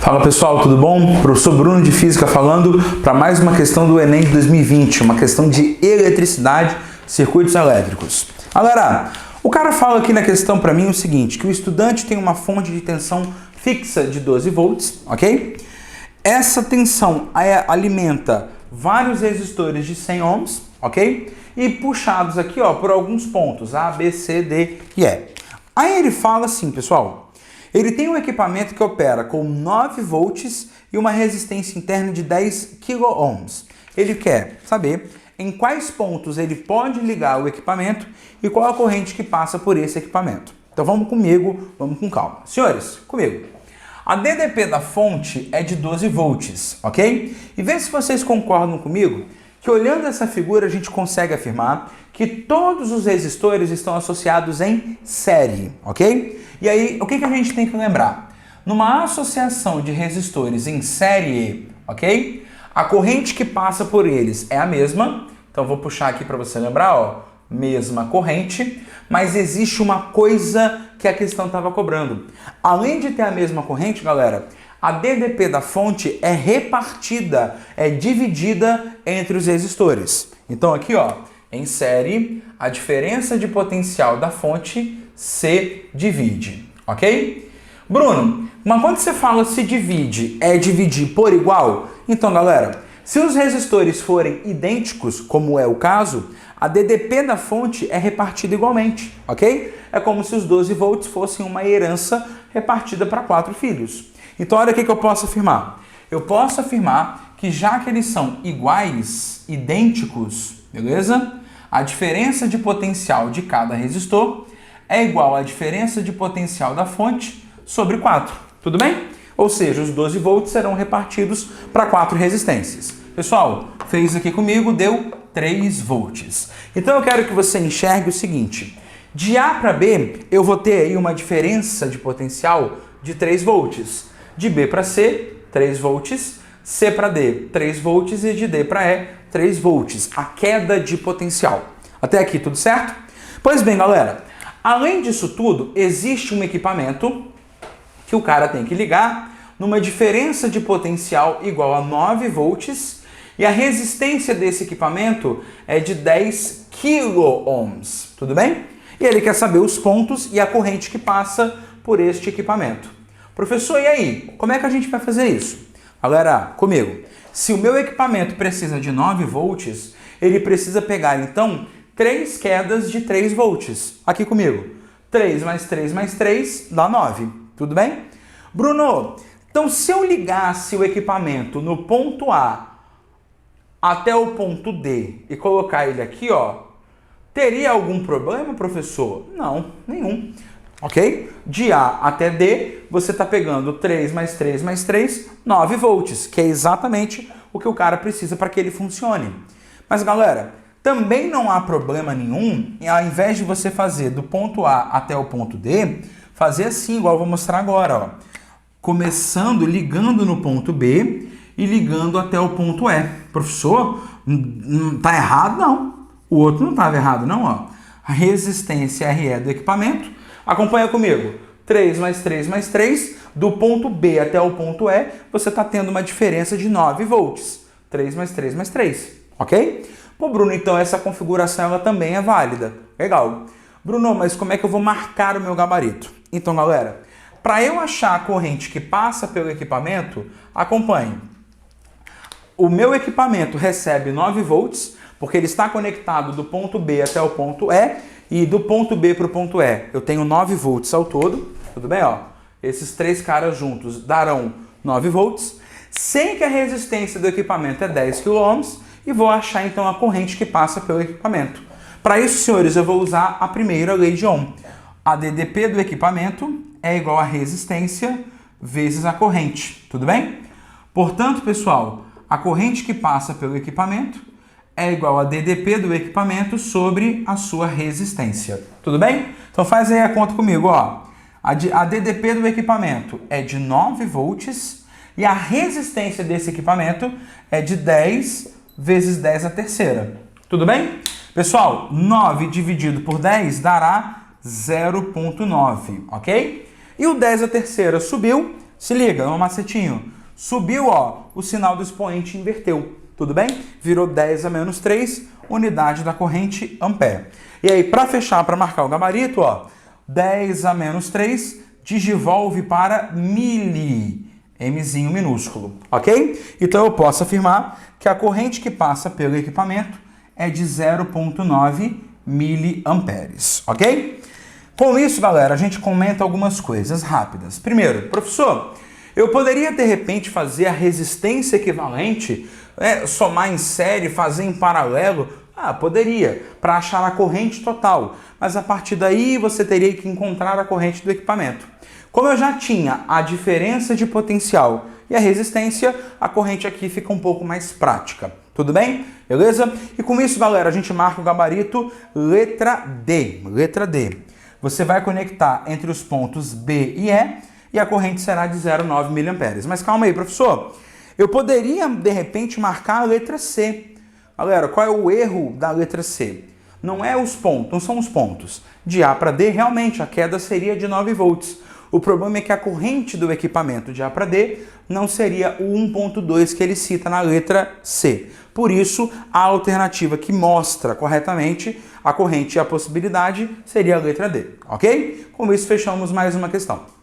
Fala pessoal, tudo bom? Professor Bruno de Física falando para mais uma questão do Enem de 2020, uma questão de eletricidade, circuitos elétricos. Galera, o cara fala aqui na questão para mim o seguinte, que o estudante tem uma fonte de tensão fixa de 12 volts, ok? Essa tensão alimenta vários resistores de 100 ohms, ok? E puxados aqui, ó, por alguns pontos, A, B, C, D e E. Aí ele fala assim, pessoal, ele tem um equipamento que opera com 9 volts e uma resistência interna de 10 kΩ. Ele quer saber em quais pontos ele pode ligar o equipamento e qual a corrente que passa por esse equipamento. Então vamos comigo, vamos com calma. Senhores, comigo. A DDP da fonte é de 12 volts, ok? E vê se vocês concordam comigo que olhando essa figura a gente consegue afirmar que todos os resistores estão associados em série, ok? E aí, o que a gente tem que lembrar? Numa associação de resistores em série, ok? A corrente que passa por eles é a mesma, então vou puxar aqui para você lembrar, ó, mesma corrente, mas existe uma coisa que a questão estava cobrando. Além de ter a mesma corrente, galera, a DDP da fonte é repartida, é dividida entre os resistores. Então aqui, ó, em série, a diferença de potencial da fonte se divide, ok? Bruno, mas quando você fala se divide, é dividir por igual? Então, galera, se os resistores forem idênticos, como é o caso, a DDP da fonte é repartida igualmente, ok? É como se os 12 volts fossem uma herança repartida para 4 filhos. Então, olha o que eu posso afirmar. Eu posso afirmar que já que eles são iguais, idênticos, beleza? A diferença de potencial de cada resistor é igual à diferença de potencial da fonte sobre 4. Tudo bem? Ou seja, os 12 volts serão repartidos para 4 resistências. Pessoal, fez aqui comigo, deu 3 volts. Então eu quero que você enxergue o seguinte. De A para B, eu vou ter aí uma diferença de potencial de 3 volts. De B para C, 3 volts. C para D, 3 volts. E de D para E, 3 volts. A queda de potencial. Até aqui, tudo certo? Pois bem, galera. Além disso tudo, existe um equipamento que o cara tem que ligar numa diferença de potencial igual a 9 volts e a resistência desse equipamento é de 10 kΩ, tudo bem? E ele quer saber os pontos e a corrente que passa por este equipamento. Professor, e aí? Como é que a gente vai fazer isso? Galera, comigo. Se o meu equipamento precisa de 9 volts, ele precisa pegar, então, 3 quedas de 3 volts. Aqui comigo. 3 mais 3 mais 3 dá 9. Tudo bem? Bruno, então se eu ligasse o equipamento no ponto A até o ponto D e colocar ele aqui, ó, teria algum problema, professor? Não, nenhum. Ok? De A até D, você está pegando 3 mais 3 mais 3, 9 volts, que é exatamente o que o cara precisa para que ele funcione. Mas, galera, também não há problema nenhum em, ao invés de você fazer do ponto A até o ponto D, fazer assim, igual eu vou mostrar agora, ó. Começando, ligando no ponto B e ligando até o ponto E. Professor, tá errado? Não. O outro não estava errado, não, ó. A resistência RE do equipamento, acompanha comigo. 3 mais 3 mais 3, do ponto B até o ponto E, você está tendo uma diferença de 9 volts. 3 mais 3 mais 3, ok? Pô, Bruno, então essa configuração ela também é válida. Legal. Bruno, mas como é que eu vou marcar o meu gabarito? Então, galera, para eu achar a corrente que passa pelo equipamento, acompanhe. O meu equipamento recebe 9 volts, porque ele está conectado do ponto B até o ponto E, e do ponto B para o ponto E eu tenho 9 volts ao todo, tudo bem? Ó, esses 3 caras juntos darão 9 volts, sem que a resistência do equipamento é 10 kΩ, e vou achar então a corrente que passa pelo equipamento. Para isso, senhores, eu vou usar a primeira lei de Ohm. A DDP do equipamento é igual a resistência vezes a corrente, tudo bem? Portanto, pessoal, a corrente que passa pelo equipamento é igual a DDP do equipamento sobre a sua resistência, tudo bem? Então faz aí a conta comigo, ó. A DDP do equipamento é de 9 volts e a resistência desse equipamento é de 10 vezes 10 a terceira, tudo bem? Pessoal, 9 dividido por 10 dará 0,9, ok? E o 10 a terceira subiu, Se liga, é um macetinho. Subiu, ó, o sinal do expoente inverteu. Tudo bem? Virou 10 a menos 3, unidade da corrente ampere. E aí, para fechar, para marcar o gabarito, ó, 10 a menos 3 digivolve para mili, mzinho minúsculo, ok? Então eu posso afirmar que a corrente que passa pelo equipamento é de 0,9 miliamperes, ok? Com isso, galera, a gente comenta algumas coisas rápidas. Primeiro, professor, eu poderia de repente fazer a resistência equivalente, somar em série, fazer em paralelo? Ah, poderia, para achar a corrente total, mas a partir daí você teria que encontrar a corrente do equipamento. Como eu já tinha a diferença de potencial e a resistência, a corrente aqui fica um pouco mais prática. Tudo bem? Beleza? E com isso, galera, a gente marca o gabarito letra D. Letra D. Você vai conectar entre os pontos B e E a corrente será de 0,9 miliamperes. Mas calma aí, professor. Eu poderia, de repente, marcar a letra C. Galera, qual é o erro da letra C? Não é os pontos, não são os pontos. De A para D, realmente, a queda seria de 9 volts. O problema é que a corrente do equipamento de A para D não seria o 1.2 que ele cita na letra C. Por isso, a alternativa que mostra corretamente a corrente e a possibilidade seria a letra D, ok? Com isso, fechamos mais uma questão.